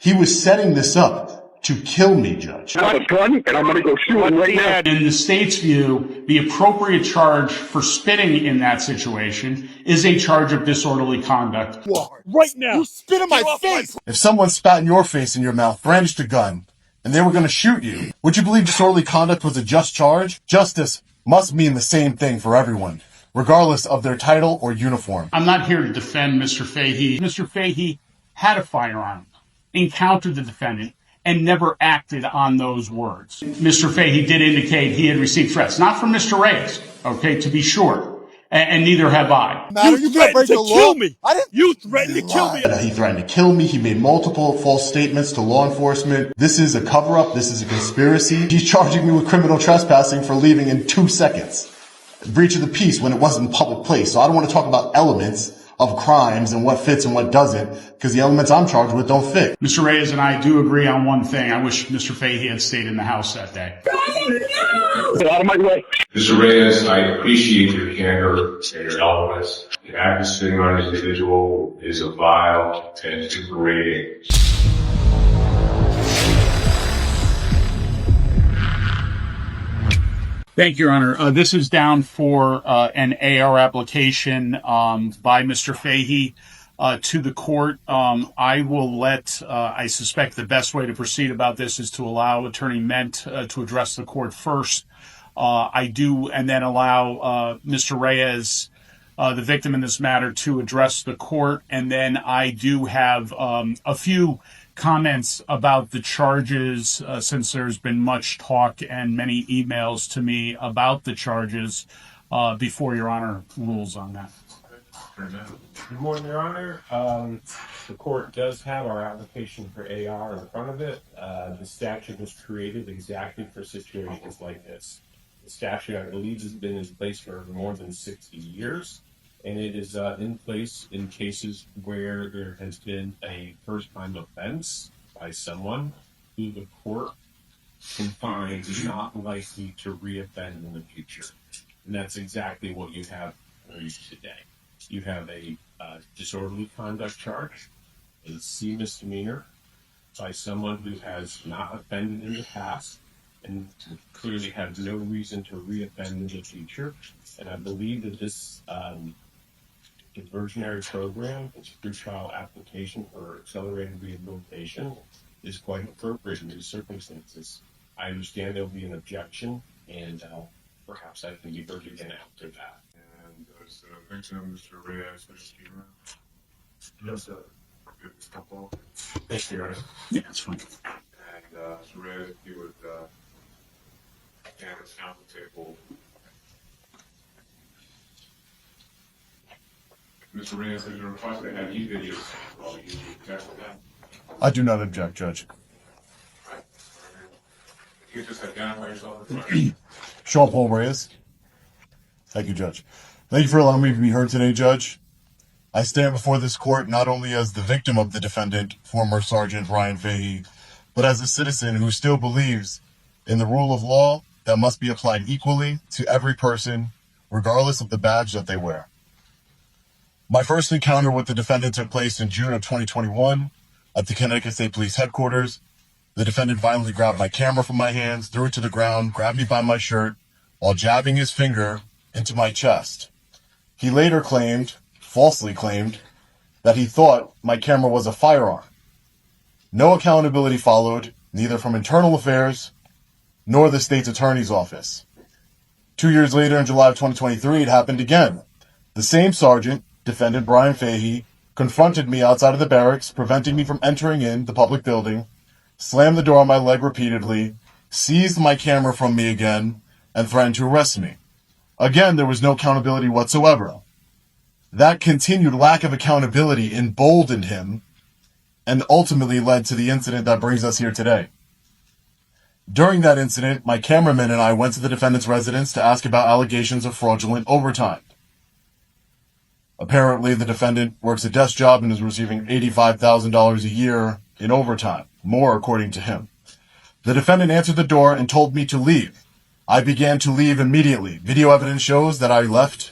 He was setting this up to kill me, Judge. I have a gun, and I'm going to go shoot him right now. In the state's view, the appropriate charge for spitting in that situation is a charge of disorderly conduct. Right now! You spit in my face! If someone spat in your face in your mouth, brandished a gun, and they were going to shoot you, would you believe disorderly conduct was a just charge? Justice must mean the same thing for everyone, regardless of their title or uniform. I'm not here to defend Mr. Fahey. Mr. Fahey had a firearm, encountered the defendant, and never acted on those words. Mr. Fahey did indicate he had received threats, not from Mr. Reyes, okay, to be sure, and neither have I. You threatened to kill me! You threatened to kill me! He threatened to kill me. He made multiple false statements to law enforcement. This is a cover-up. This is a conspiracy. He's charging me with criminal trespassing for leaving in 2 seconds. Breach of the peace when it wasn't a public place. So I don't want to talk about elements of crimes and what fits and what doesn't, because the elements I'm charged with don't fit. Mr. Reyes and I do agree on one thing. I wish Mr. Fahey had stayed in the house that day. Get out of my way. Mr. Reyes, I appreciate your candor and your eloquence. The act of spitting on an individual is a vile and degrading. Thank you, Your Honor. This is down for an AR application by Mr. Fahey to the court. I will let, I suspect the best way to proceed about this is to allow Attorney Ment to address the court first. I do, and then allow Mr. Reyes, the victim in this matter, to address the court. And then I do have a few comments about the charges, since there's been much talk and many emails to me about the charges, before Your Honor rules on that. Good morning, Your Honor. The court does have our application for AR in front of it. The statute was created exactly for situations like this. The statute, I believe, has been in place for more than 60 years. And it is in place in cases where there has been a first-time offense by someone who the court can find is not likely to reoffend in the future. And that's exactly what you have today. You have a disorderly conduct charge, a C misdemeanor by someone who has not offended in the past and clearly has no reason to reoffend in the future. And I believe that this diversionary program, its pretrial application for accelerated rehabilitation, is quite appropriate in these circumstances. I understand there will be an objection, and perhaps I can be heard again after that. And does the victim, Mr. Reyes, wish to be around? Yes, sir. Good, Mr. Campbell. Thank you, Your Honor. Yeah, that's fine. And Mr. Reyes, if you would stand at the counsel table. Mr. Reyes, there's a request to have you videos. Well, you object to that? I do not object, Judge. Right. You just identify yourself. Sean Paul Reyes. Thank you, Judge. Thank you for allowing me to be heard today, Judge. I stand before this court not only as the victim of the defendant, former Sergeant Brian Fahey, but as a citizen who still believes in the rule of law that must be applied equally to every person, regardless of the badge that they wear. My first encounter with the defendant took place in June of 2021 at the Connecticut State Police Headquarters. The defendant violently grabbed my camera from my hands, threw it to the ground, grabbed me by my shirt, while jabbing his finger into my chest. He later claimed, falsely claimed, that he thought my camera was a firearm. No accountability followed, neither from Internal Affairs nor the state's attorney's office. 2 years later, in July of 2023, it happened again. The same sergeant, defendant Brian Fahey, confronted me outside of the barracks, preventing me from entering in the public building, slammed the door on my leg repeatedly, seized my camera from me again, and threatened to arrest me. Again, there was no accountability whatsoever. That continued lack of accountability emboldened him and ultimately led to the incident that brings us here today. During that incident, my cameraman and I went to the defendant's residence to ask about allegations of fraudulent overtime. Apparently, the defendant works a desk job and is receiving $85,000 a year in overtime, more according to him. The defendant answered the door and told me to leave. I began to leave immediately. Video evidence shows that I left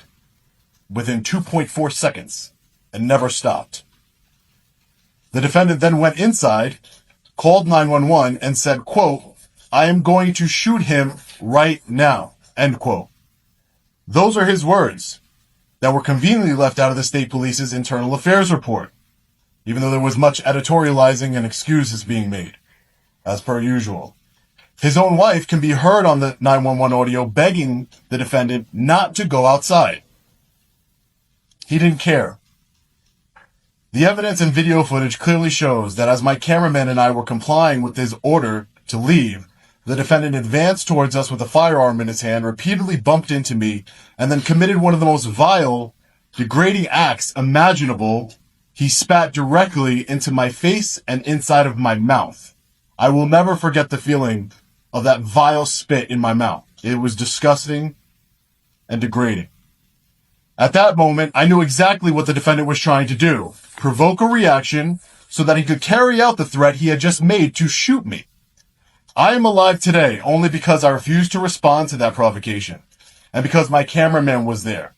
within 2.4 seconds and never stopped. The defendant then went inside called 911 and said, quote, "I am going to shoot him right now," end quote. Those are his words that were conveniently left out of the state police's internal affairs report, even though there was much editorializing and excuses being made, as per usual. His own wife can be heard on the 911 audio begging the defendant not to go outside. He didn't care. The evidence and video footage clearly shows that as my cameraman and I were complying with his order to leave, the defendant advanced towards us with a firearm in his hand, repeatedly bumped into me, and then committed one of the most vile, degrading acts imaginable. He spat directly into my face and inside of my mouth. I will never forget the feeling of that vile spit in my mouth. It was disgusting and degrading. At that moment, I knew exactly what the defendant was trying to do: provoke a reaction so that he could carry out the threat he had just made to shoot me. I am alive today only because I refused to respond to that provocation, and because my cameraman was there.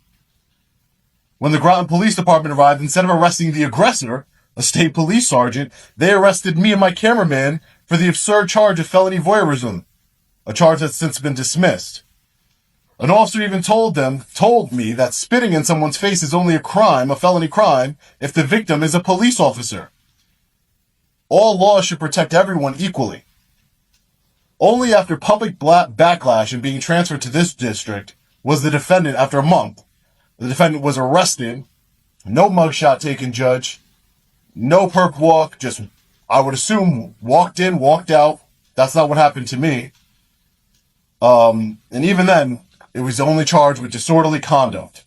When the Groton Police Department arrived, instead of arresting the aggressor, a state police sergeant, they arrested me and my cameraman for the absurd charge of felony voyeurism, a charge that's since been dismissed. An officer even told me that spitting in someone's face is only a felony crime, if the victim is a police officer. All laws should protect everyone equally. Only after public backlash and being transferred to this district was the defendant, after a month, the defendant was arrested. No mugshot taken, Judge. No perp walk, just, I would assume, walked in, walked out. That's not what happened to me. And even then, it was only charged with disorderly conduct.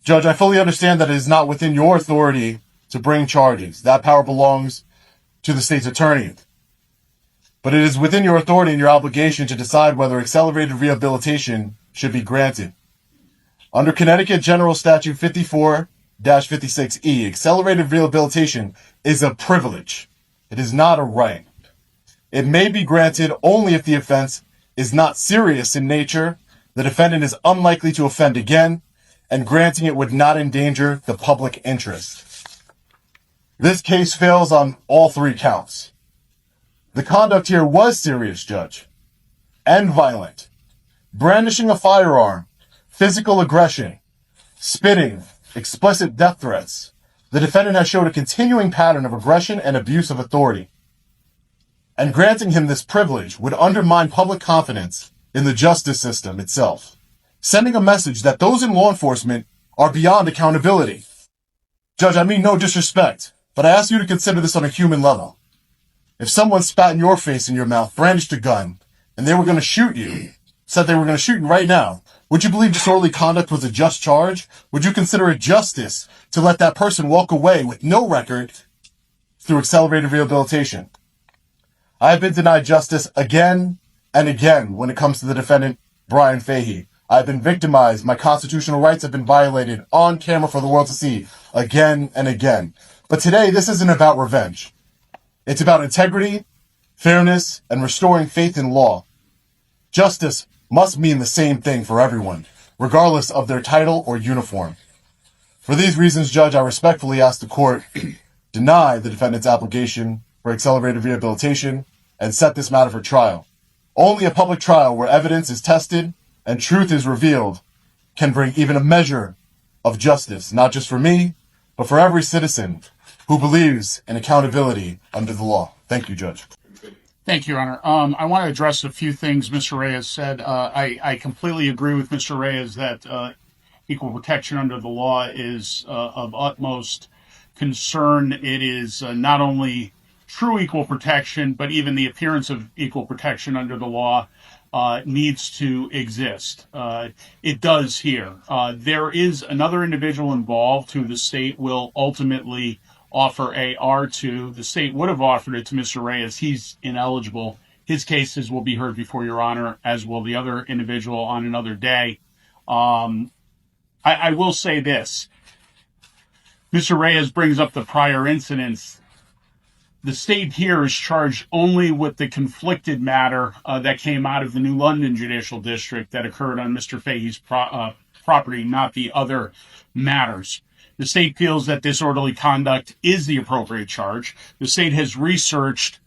Judge, I fully understand that it is not within your authority to bring charges. That power belongs to the state's attorney. But it is within your authority and your obligation to decide whether accelerated rehabilitation should be granted. Under Connecticut General Statute 54-56E, accelerated rehabilitation is a privilege. It is not a right. It may be granted only if the offense is not serious in nature, the defendant is unlikely to offend again, and granting it would not endanger the public interest. This case fails on all three counts. The conduct here was serious, Judge, and violent. Brandishing a firearm, physical aggression, spitting, explicit death threats. The defendant has showed a continuing pattern of aggression and abuse of authority. And granting him this privilege would undermine public confidence in the justice system itself, sending a message that those in law enforcement are beyond accountability. Judge, I mean no disrespect, but I ask you to consider this on a human level. If someone spat in your face and your mouth, brandished a gun, and they were going to shoot you, said they were going to shoot you right now, would you believe disorderly conduct was a just charge? Would you consider it justice to let that person walk away with no record through accelerated rehabilitation? I have been denied justice again and again when it comes to the defendant, Brian Fahey. I have been victimized. My constitutional rights have been violated on camera for the world to see again and again. But today, this isn't about revenge. It's about integrity, fairness, and restoring faith in law. Justice must mean the same thing for everyone, regardless of their title or uniform. For these reasons, Judge, I respectfully ask the court deny the defendant's application for accelerated rehabilitation and set this matter for trial. Only a public trial where evidence is tested and truth is revealed can bring even a measure of justice, not just for me, but for every citizen who believes in accountability under the law. Thank you, Judge. Thank you, Your Honor. I want to address a few things Mr. Reyes said. I completely agree with Mr. Reyes that equal protection under the law is of utmost concern. It is not only true equal protection, but even the appearance of equal protection under the law needs to exist. It does here. There is another individual involved who the state will ultimately offer AR to. The state would have offered it to Mr. Reyes. He's ineligible. His cases will be heard before Your Honor, as will the other individual on another day. I will say this. Mr. Reyes brings up the prior incidents. The state here is charged only with the conflicted matter that came out of the New London Judicial District that occurred on Mr. Fahey's property, not the other matters. The state feels that disorderly conduct is the appropriate charge. The state has researched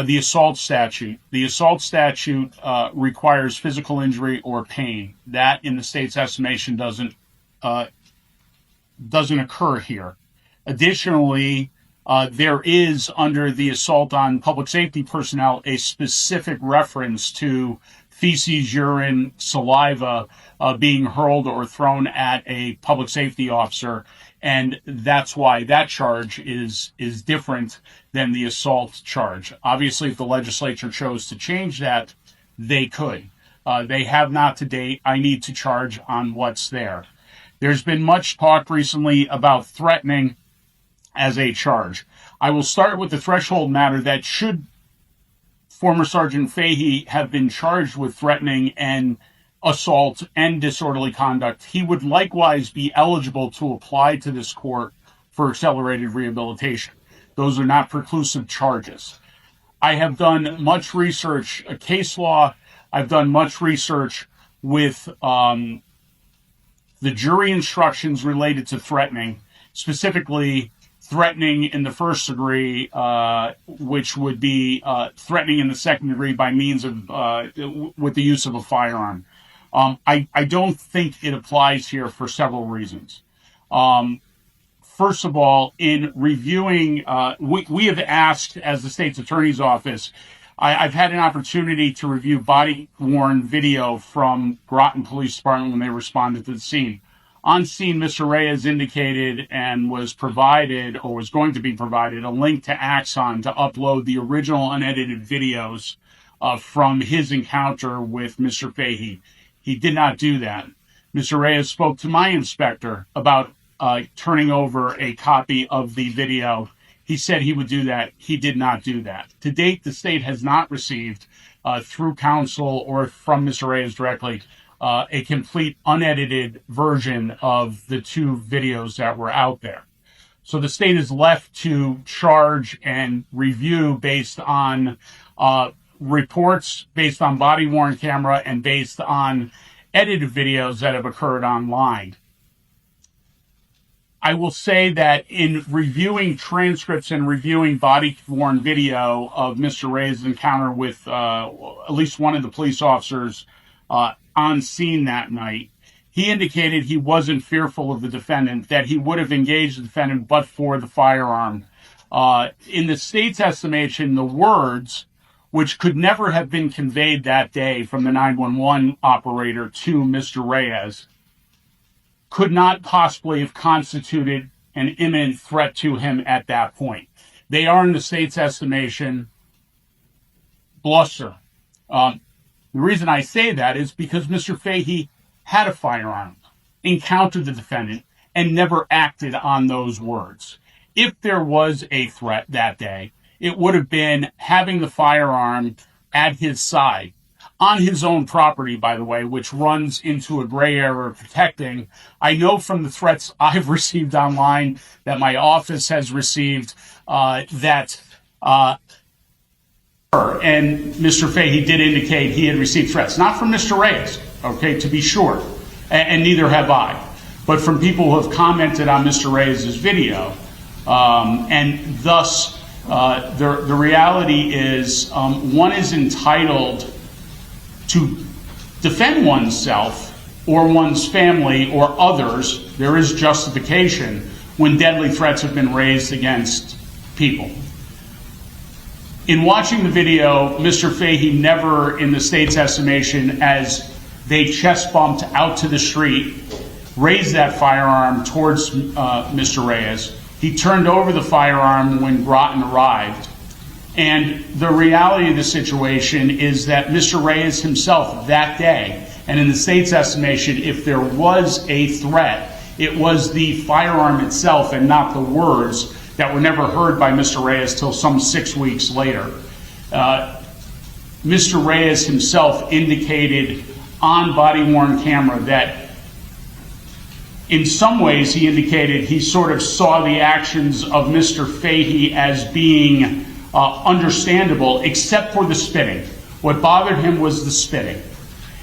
The assault statute. The assault statute requires physical injury or pain. That, in the state's estimation, doesn't occur here. Additionally, there is, under the assault on public safety personnel, a specific reference to feces, urine, saliva being hurled or thrown at a public safety officer, and that's why that charge is different than the assault charge. Obviously, if the legislature chose to change that, they could. They have not to date. I need to charge on what's there. There's been much talk recently about threatening as a charge. I will start with the threshold matter that should former Sergeant Fahey have been charged with threatening and assault and disorderly conduct, he would likewise be eligible to apply to this court for accelerated rehabilitation. Those are not preclusive charges. I have done much research, case law. I've done much research with the jury instructions related to threatening, specifically threatening in the first degree, which would be threatening in the second degree by means of with the use of a firearm. I don't think it applies here for several reasons. First of all, in reviewing, we have asked, as the state's attorney's office, I've had an opportunity to review body-worn video from Groton Police Department when they responded to the scene. On scene, Mr. Reyes indicated and was provided, or was going to be provided, a link to Axon to upload the original unedited videos from his encounter with Mr. Fahey. He did not do that. Mr. Reyes spoke to my inspector about turning over a copy of the video. He said he would do that. He did not do that. To date, the state has not received, through counsel or from Mr. Reyes directly, a complete unedited version of the two videos that were out there. So the state is left to charge and review based on reports, based on body-worn camera, and based on edited videos that have occurred online. I will say that in reviewing transcripts and reviewing body-worn video of Mr. Reyes' encounter with at least one of the police officers on scene that night, he indicated he wasn't fearful of the defendant, that he would have engaged the defendant but for the firearm. In the state's estimation, the words, which could never have been conveyed that day from the 911 operator to Mr. Reyes, could not possibly have constituted an imminent threat to him at that point. They are, in the state's estimation, bluster. The reason I say that is because Mr. Fahey had a firearm, encountered the defendant, and never acted on those words. If there was a threat that day, it would have been having the firearm at his side, on his own property, by the way, which runs into a gray area of protecting. I know from the threats I've received online, that my office has received, and Mr. Fahey did indicate he had received threats, not from Mr. Reyes, okay, to be sure, and neither have I, but from people who have commented on Mr. Reyes' video, and thus the reality is one is entitled to defend oneself or one's family or others. There is justification when deadly threats have been raised against people. In watching the video, Mr. Fahey never, in the state's estimation, as they chest bumped out to the street, raised that firearm towards Mr. Reyes. He turned over the firearm when Groton arrived. And the reality of the situation is that Mr. Reyes himself that day, and in the state's estimation, if there was a threat, it was the firearm itself and not the words that were never heard by Mr. Reyes till some 6 weeks later. Mr. Reyes himself indicated on body-worn camera that in some ways he indicated he sort of saw the actions of Mr. Fahey as being understandable, except for the spitting. What bothered him was the spitting.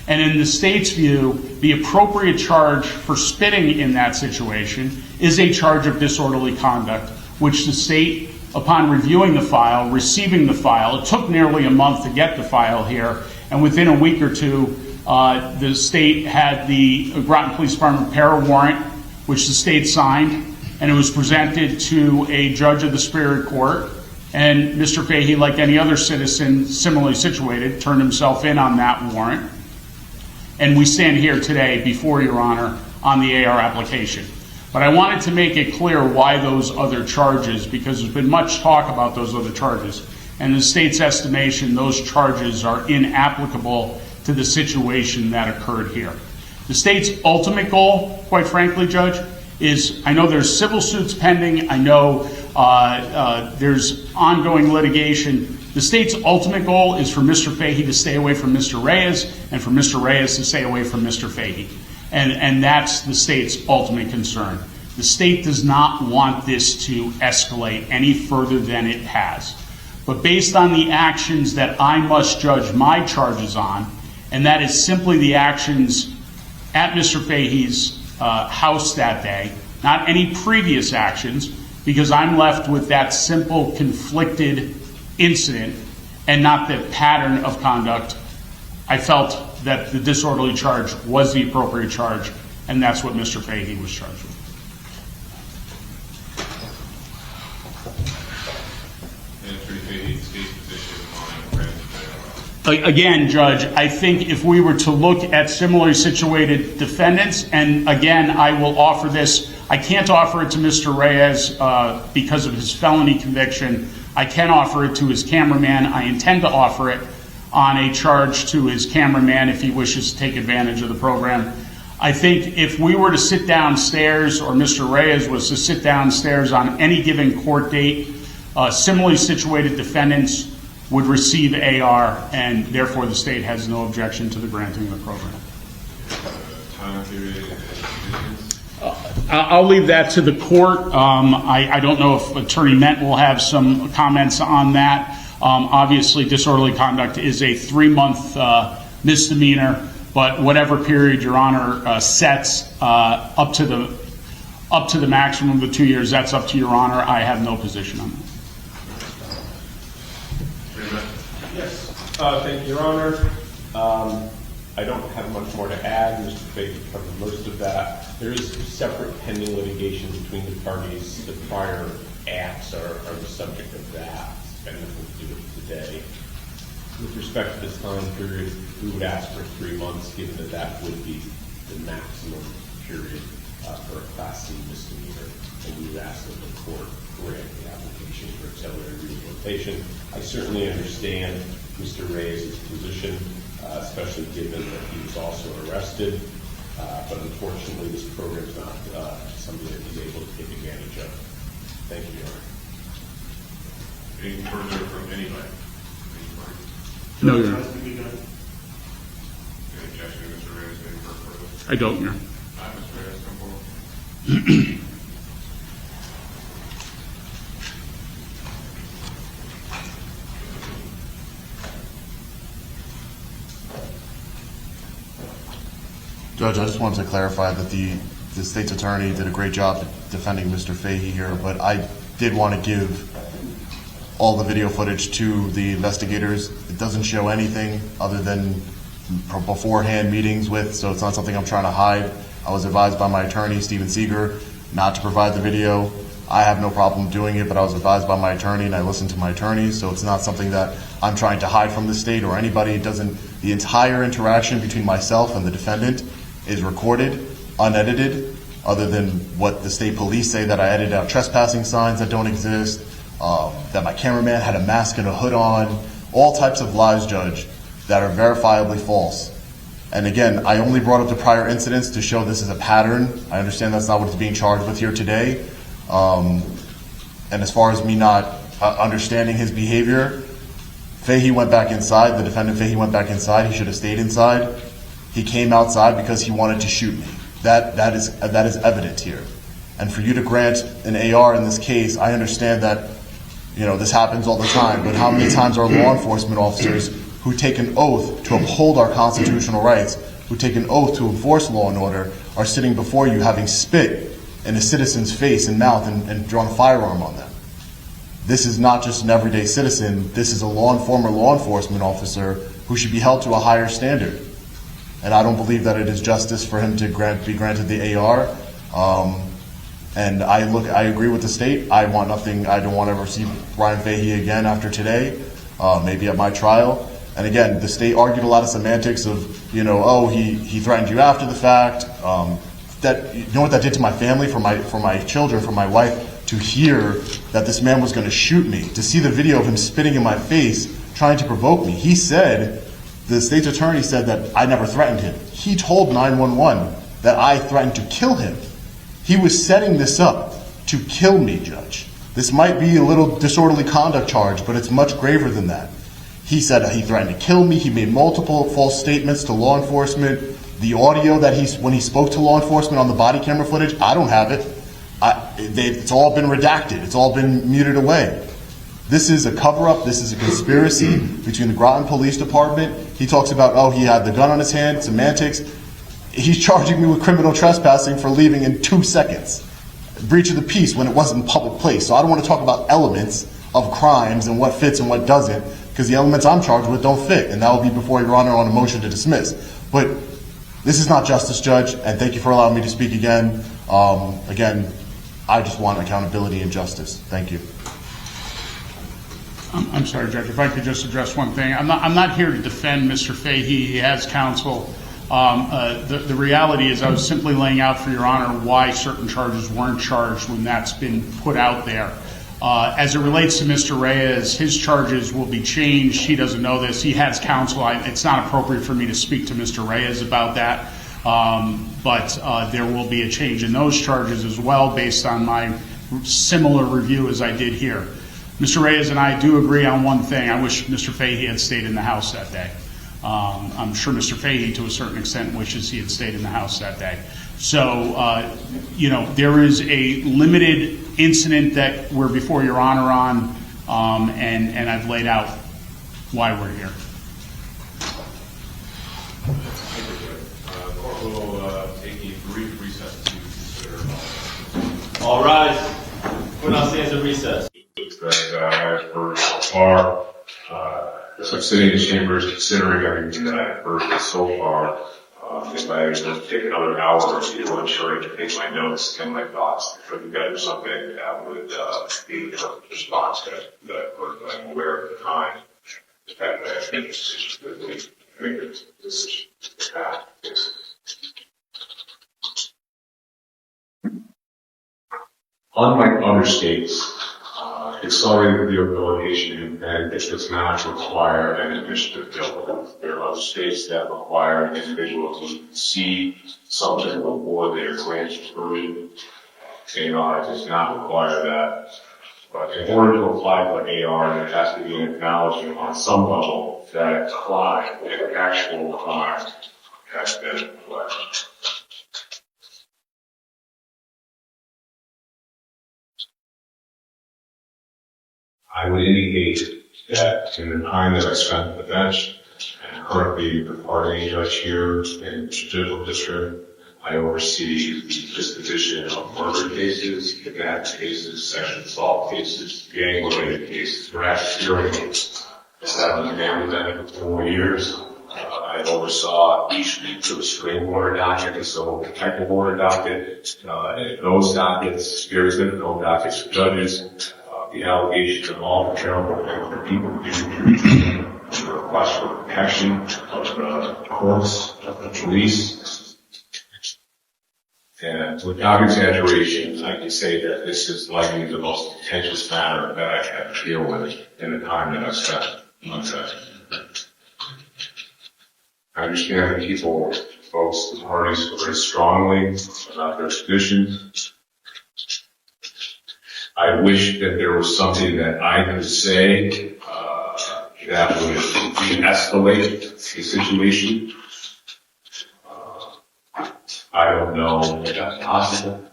And in the state's view, the appropriate charge for spitting in that situation is a charge of disorderly conduct, which the state upon reviewing the file, receiving the file, it took nearly a month to get the file here, and within a week or two, the state had the Groton Police Department prepare a warrant, which the state signed, and it was presented to a judge of the Superior Court. And Mr. Fahey, like any other citizen similarly situated, turned himself in on that warrant. And we stand here today before Your Honor on the AR application. But I wanted to make it clear why those other charges, because there's been much talk about those other charges. And in the state's estimation, those charges are inapplicable to the situation that occurred here. The state's ultimate goal, quite frankly, Judge, is, I know there's civil suits pending, I know there's ongoing litigation. The state's ultimate goal is for Mr. Fahey to stay away from Mr. Reyes, and for Mr. Reyes to stay away from Mr. Fahey. And that's the state's ultimate concern. The state does not want this to escalate any further than it has. But based on the actions that I must judge my charges on, and that is simply the actions at Mr. Fahey's house that day, not any previous actions, because I'm left with that simple conflicted incident and not the pattern of conduct. I felt that the disorderly charge was the appropriate charge, and that's what Mr. Fahey was charged with. Again, Judge, I think if we were to look at similarly situated defendants, and again, I will offer this, I can't offer it to Mr. Reyes because of his felony conviction. I can offer it to his cameraman. I intend to offer it on a charge to his cameraman if he wishes to take advantage of the program. I think if we were to sit downstairs, or Mr. Reyes was to sit downstairs on any given court date, similarly situated defendants would receive AR, and therefore the state has no objection to the granting of the program. I'll leave that to the court. I don't know if Attorney Ment will have some comments on that. Obviously, disorderly conduct is a 3-month misdemeanor, but whatever period Your Honor sets up to the maximum of the 2 years, that's up to Your Honor. I have no position on that. Yes, thank you, Your Honor. I don't have much more to add. Mr. Fahey covered most of that. There is separate pending litigation between the parties. The prior acts are the subject of that, and nothing to do with today. With respect to this time period, we would ask for 3 months, given that that would be the maximum period for a Class C misdemeanor, and we would ask that the court grant the application for accelerated rehabilitation. I certainly understand Mr. Reyes' position, especially given that he was also arrested, but unfortunately this program is not something that he's able to take advantage of. Thank you, Your Honor. Any further from anybody? No, Your Honor. Any objection to Mr. Reyes being further? I don't, Your Honor. Mr. Reyes, come forward. Judge, I just wanted to clarify that the state's attorney did a great job defending Mr. Fahey here, but I did want to give all the video footage to the investigators. It doesn't show anything other than beforehand meetings with, so it's not something I'm trying to hide. I was advised by my attorney, Stephen Seeger, not to provide the video. I have no problem doing it, but I was advised by my attorney, and I listened to my attorney, so it's not something that I'm trying to hide from the state or anybody. It doesn't. The entire interaction between myself and the defendant is recorded, unedited, other than what the state police say, that I edited out trespassing signs that don't exist, that my cameraman had a mask and a hood on, all types of lies, Judge, that are verifiably false. And again, I only brought up the prior incidents to show this is a pattern. I understand that's not what is being charged with here today. And as far as me not understanding his behavior, Fahey went back inside. The defendant Fahey went back inside. He should have stayed inside. He came outside because he wanted to shoot me. That is evident here. And for you to grant an AR in this case, I understand that, this happens all the time, but how many times are law enforcement officers who take an oath to uphold our constitutional rights, who take an oath to enforce law and order, are sitting before you having spit in a citizen's face and mouth and drawn a firearm on them? This is not just an everyday citizen. This is a former law enforcement officer who should be held to a higher standard. And I don't believe that it is justice for him to be granted the AR. And I agree with the state. I want nothing. I don't want to ever see Ryan Fahey again after today, maybe at my trial. And again, the state argued a lot of semantics of, he threatened you after the fact. That, you know what that did to my family, for my children, for my wife, to hear that this man was going to shoot me, to see the video of him spitting in my face, trying to provoke me. He said, the state's attorney said that I never threatened him. He told 911 that I threatened to kill him. He was setting this up to kill me, Judge. This might be a little disorderly conduct charge, but it's much graver than that. He said that he threatened to kill me. He made multiple false statements to law enforcement. The audio that when he spoke to law enforcement on the body camera footage, I don't have it. It's all been redacted. It's all been muted away. This is a cover-up. This is a conspiracy between the Groton Police Department. He talks about, he had the gun on his hand, semantics. He's charging me with criminal trespassing for leaving in 2 seconds. Breach of the peace when it wasn't in public place. So I don't want to talk about elements of crimes and what fits and what doesn't, because the elements I'm charged with don't fit. And that will be before Your Honor on a motion to dismiss. But this is not justice, Judge, and thank you for allowing me to speak again. Again, I just want accountability and justice. Thank you. I'm sorry, Judge, if I could just address one thing. I'm not here to defend Mr. Fahey. He has counsel. The reality is I was simply laying out for Your Honor why certain charges weren't charged when that's been put out there. As it relates to Mr. Reyes, his charges will be changed. He doesn't know this. He has counsel. It's not appropriate for me to speak to Mr. Reyes about that. But there will be a change in those charges as well based on my similar review as I did here. Mr. Reyes and I do agree on one thing. I wish Mr. Fahey had stayed in the House that day. I'm sure Mr. Fahey, to a certain extent, wishes he had stayed in the House that day. So, there is a limited incident that we're before Your Honor on, and I've laid out why we're here. Court will take a brief recess to consider. All rise. We're now stands in recess. That I've heard so far. So I'm sitting in chambers considering everything that I've heard so far. If I was to take another hour or two to ensure to take my notes and my thoughts, put together something that would be a response that I'm aware of the time. The fact that I think this is unlike other states, accelerated rehabilitation and it does not require an administrative bill. There are other states that require an individual to see something before they are granted permission. AR does not require that. But in order to apply for AR, there has to be an acknowledgement on some level that a crime, an actual crime, has been pledged. I would indicate that in the time that I spent at the bench, and currently the party judge here in the Judicial District, I oversee the disposition of murder cases, kidnapping cases, sexual assault cases, gang-related cases, racketeering cases. I was a man with for 4 years. I oversaw each to the Supreme Order docket, the Civil Protective Order docket, those dockets, various difficult dockets for judges. The allegations of all the people the request for protection of the courts, of the police. And without exaggeration, I can say that this is likely the most contentious matter that I have to deal with in the time that I've spent on that. I understand that folks, the parties feel very strongly about their positions. I wish that there was something that I could say that would de-escalate the situation. I don't know if that's possible.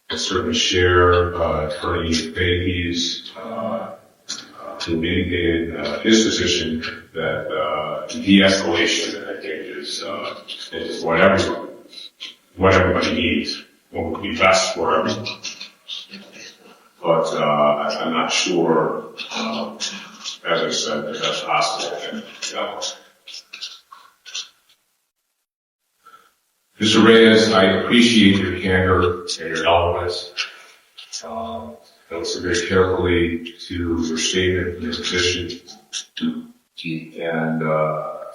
I certainly share Attorney Fahey's who indicated his position that de-escalation, I think, is what everybody needs, what would be best for everyone. but I'm not sure, as I said, if that's possible. And, Mr. Reyes, I appreciate your candor and your eloquence. I listened very carefully to your statement and your position. And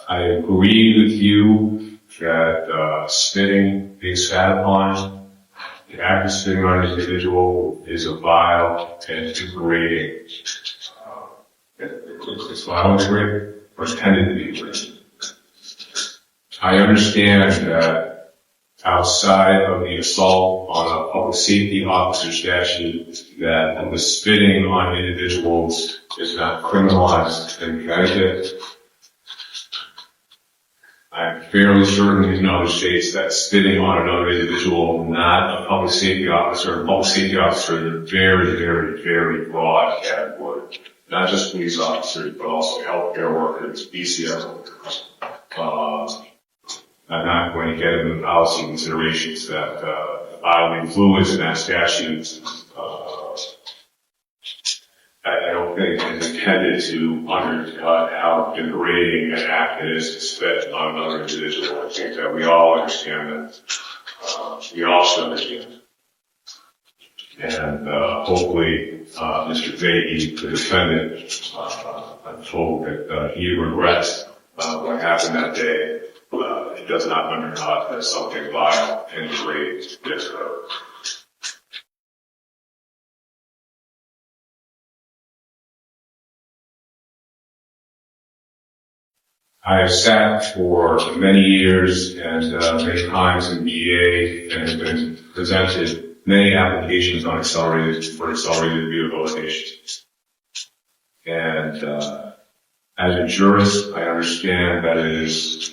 I agree with you that spitting, being spat upon, the act of spitting on an individual is a vile and degrading. It's vile and degrading, or intended to be degrading. I understand that outside of the assault on a public safety officer statute, that the spitting on individuals is not criminalized in Connecticut. I'm fairly certain in other states that spitting on another individual, not a public safety officer is a very, very, very broad category. Not just police officers, but also healthcare workers, BCS workers. I'm not going to get into the policy considerations that bodily fluids in that statute. I don't think it's intended to undercut how degrading an act it is to spit on another individual. I think that we all understand that. We all should understand. And hopefully, Mr. Fahey, the defendant, I'm told that he regrets what happened that day. It does not undercut as something vile and degrading. Yes, I have sat for many years and many times in BA and have been presented many applications on accelerated rehabilitation. And as a jurist, I understand that it is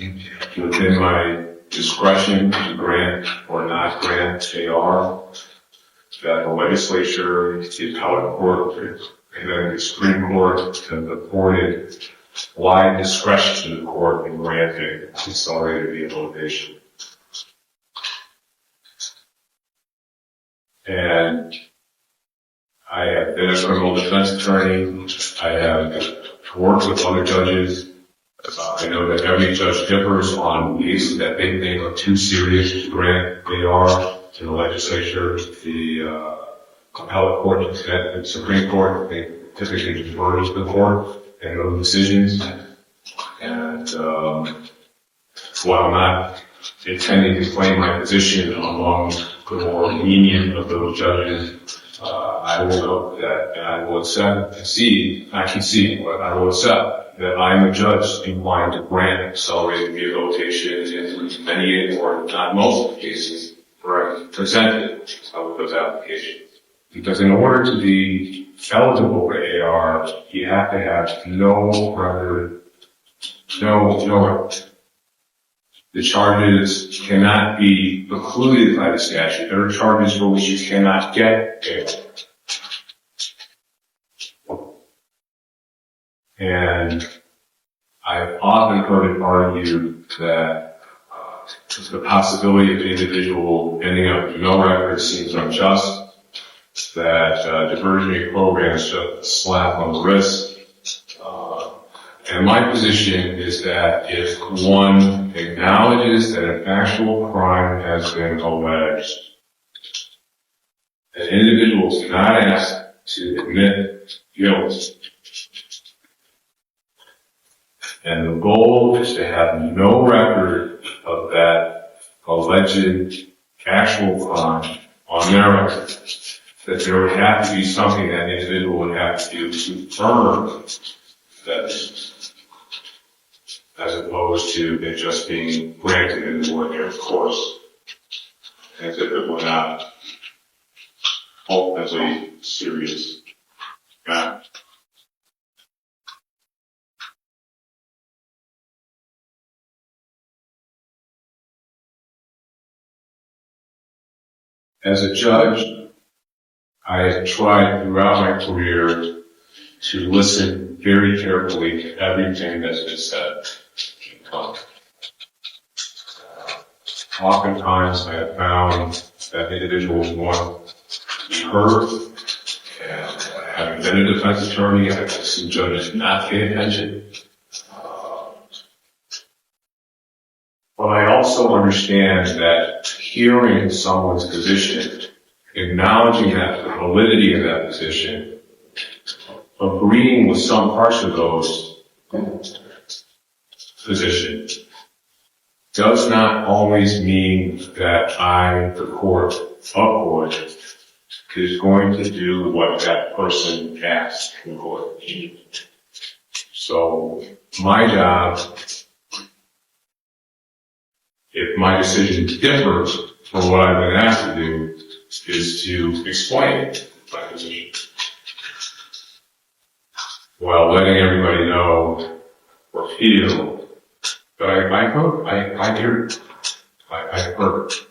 within my discretion to grant or not grant AR, that the legislature, the appellate court, and then the Supreme Court have afforded wide discretion to the court in granting accelerated rehabilitation. And I have been a criminal defense attorney. I have worked with other judges. I know that every judge differs on cases that they think are too serious to grant AR to the legislature. The appellate court and the Supreme Court, they typically defer to the court and those decisions. And while I'm not intending to claim my position among the more lenient of those judges, I will note that, and I will accept, but I will accept that I am a judge inclined to grant accelerated rehabilitation in many, or not most of the cases where I presented with those applications. Because in order to be eligible for AR, you have to have no record, no record. The charges cannot be precluded by the statute. There are charges for which you cannot get AR. And I've often heard it argued that the possibility of the individual ending up with no record seems unjust, that diversionary programs should a slap on the wrist. And my position is that if one acknowledges that an actual crime has been alleged, an individual is not asked to admit guilt. And the goal is to have no record of that alleged actual crime on their record. That there would have to be something that an individual would have to do to confirm that, as opposed to it just being granted in the ordinary course, as if it were not ultimately serious matter. As a judge, I have tried throughout my career to listen very carefully to everything that's been said. Oftentimes I have found that individuals want to be heard And having been a defense attorney, I've seen judges not pay attention. But I also understand that hearing someone's position, acknowledging that the validity of that position, agreeing with some parts of those positions, does not always mean that I, the court, is going to do what that person asked in court. So my job, if my decision differs from what I've been asked to do, is to explain my position while letting everybody know or feel that I hear it. I heard it.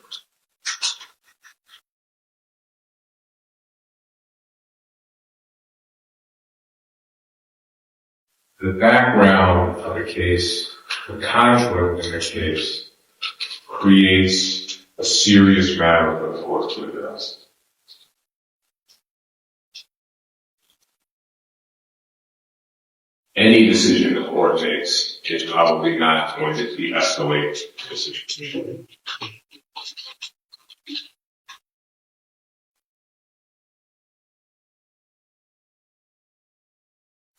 The background of the case, the conflict in the case, creates a serious matter for the court to address. Any decision the court makes is probably not going to de-escalate the situation.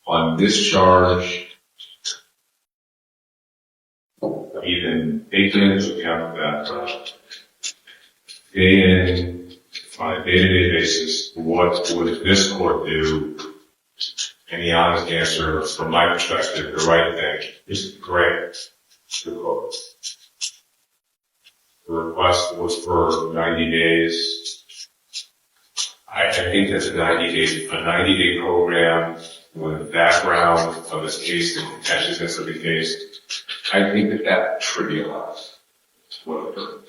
On this charge, even taking into account that day in, on a day-to-day basis, what would this court do? And the honest answer, from my perspective, the right thing is to grant the court. The request was for 90 days. I think that's a 90-day program with the background of this case, the contentiousness of the case. I think that trivialized what occurred.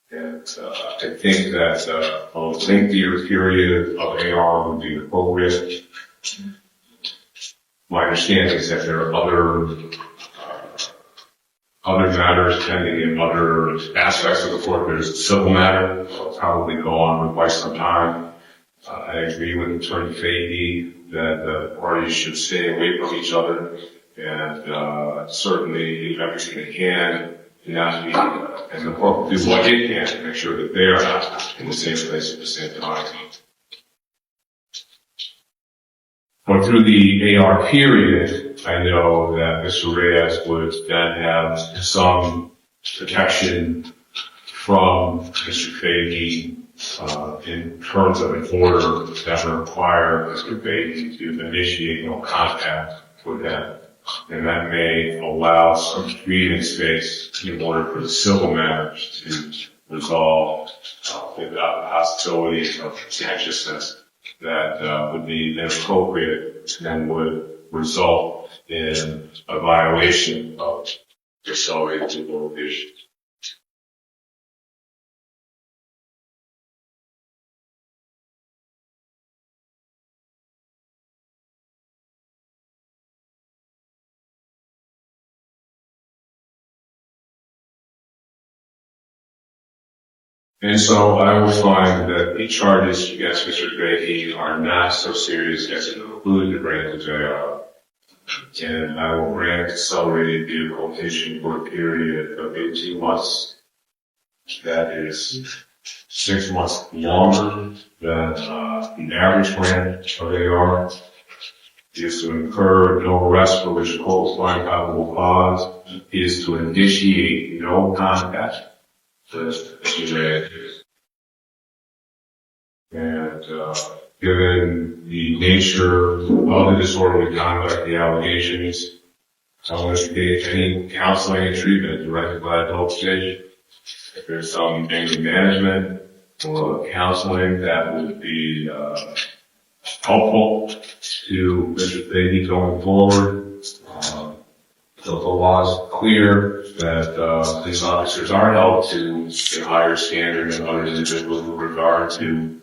And I think that a lengthier period of AR would be appropriate. My understanding is that there are other matters pending in other aspects of the court. There's a civil matter that will probably go on for quite some time. I agree with Attorney Fahey that the parties should stay away from each other and certainly do everything they can not be, and the court will do what it can to make sure that they are not in the same place at the same time. But through the AR period, I know that Mr. Reyes would then have some protection from Mr. Fahey in terms of an order that would require Mr. Fahey to initiate no contact with them. And that may allow some breathing space in order for the civil matters to resolve without the possibility of contentiousness that would be inappropriate and would result in a violation of the accelerated implementation. And so I will find that the charges against Mr. Fahey are not so serious as to include the grant of JR. And I will grant accelerated deportation for a period of 18 months. That is 6 months longer than the average grant of AR. Is to incur no arrest for which qualifying probable cause. Is to initiate no contact. And given the nature of the disorderly conduct, the allegations, I want to engage any counseling and treatment directed by adult stage. If there's some anger management or counseling that would be helpful to Mr. Fahey going forward. The law is clear that police officers are held to a higher standard than other individuals with regard to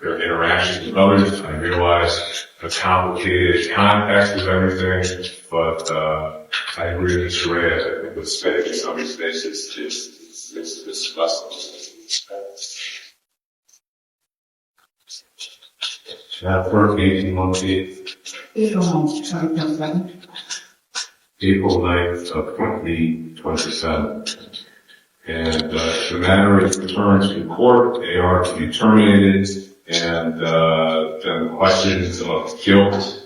their interactions with others. I realize the complicated context of everything, but I agree with Mr. Reyes. I think the spending in some spaces is less. That for 18 months, April 9th of 2027. And the matter is returned to court. They are to be terminated, and then questions of guilt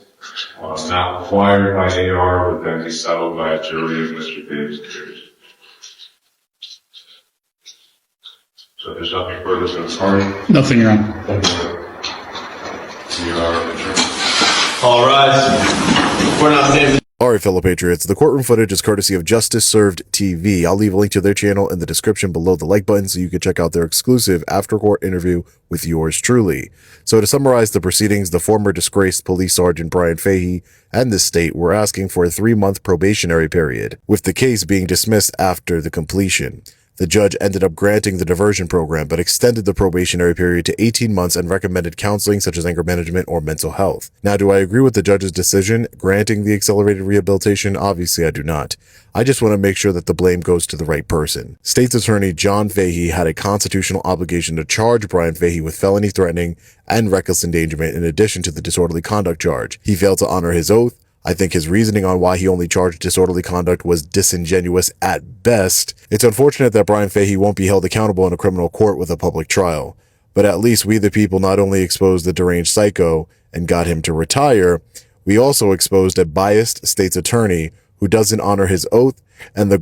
not required by AR would then be settled by a jury of Mr. Davis' peers. So there's nothing further to the party. Nothing, Your Honor. We are adjourned. All rise. Court now stands. Alright, fellow patriots, the courtroom footage is courtesy of Justice Served TV. I'll leave a link to their channel in the description below the like button so you can check out their exclusive after-court interview with yours truly. So to summarize the proceedings, the former disgraced police sergeant Brian Fahey and the state were asking for a 3-month probationary period, with the case being dismissed after the completion. The judge ended up granting the diversion program, but extended the probationary period to 18 months and recommended counseling such as anger management or mental health. Now, do I agree with the judge's decision granting the accelerated rehabilitation? Obviously, I do not. I just want to make sure that the blame goes to the right person. State's attorney John Fahey had a constitutional obligation to charge Brian Fahey with felony threatening and reckless endangerment in addition to the disorderly conduct charge. He failed to honor his oath. I think his reasoning on why he only charged disorderly conduct was disingenuous at best. It's unfortunate that Brian Fahey won't be held accountable in a criminal court with a public trial. But at least we the people not only exposed the deranged psycho and got him to retire, we also exposed a biased state's attorney who doesn't honor his oath, and the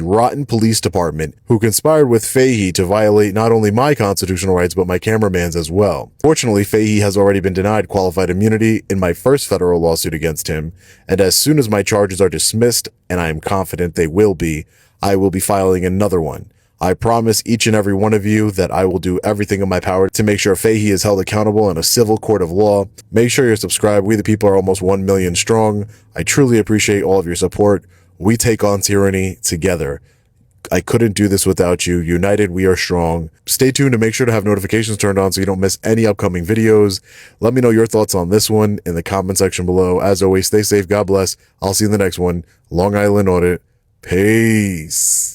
rotten police department who conspired with Fahey to violate not only my constitutional rights but my cameraman's as well. Fortunately, Fahey has already been denied qualified immunity in my first federal lawsuit against him, and as soon as my charges are dismissed, and I am confident they will be, I will be filing another one. I promise each and every one of you that I will do everything in my power to make sure Fahey is held accountable in a civil court of law. Make sure you're subscribed. We the people are almost 1 million strong. I truly appreciate all of your support. We take on tyranny together. I couldn't do this without you. United, we are strong. Stay tuned and make sure to have notifications turned on so you don't miss any upcoming videos. Let me know your thoughts on this one in the comment section below. As always, stay safe. God bless. I'll see you in the next one. Long Island Audit. Peace.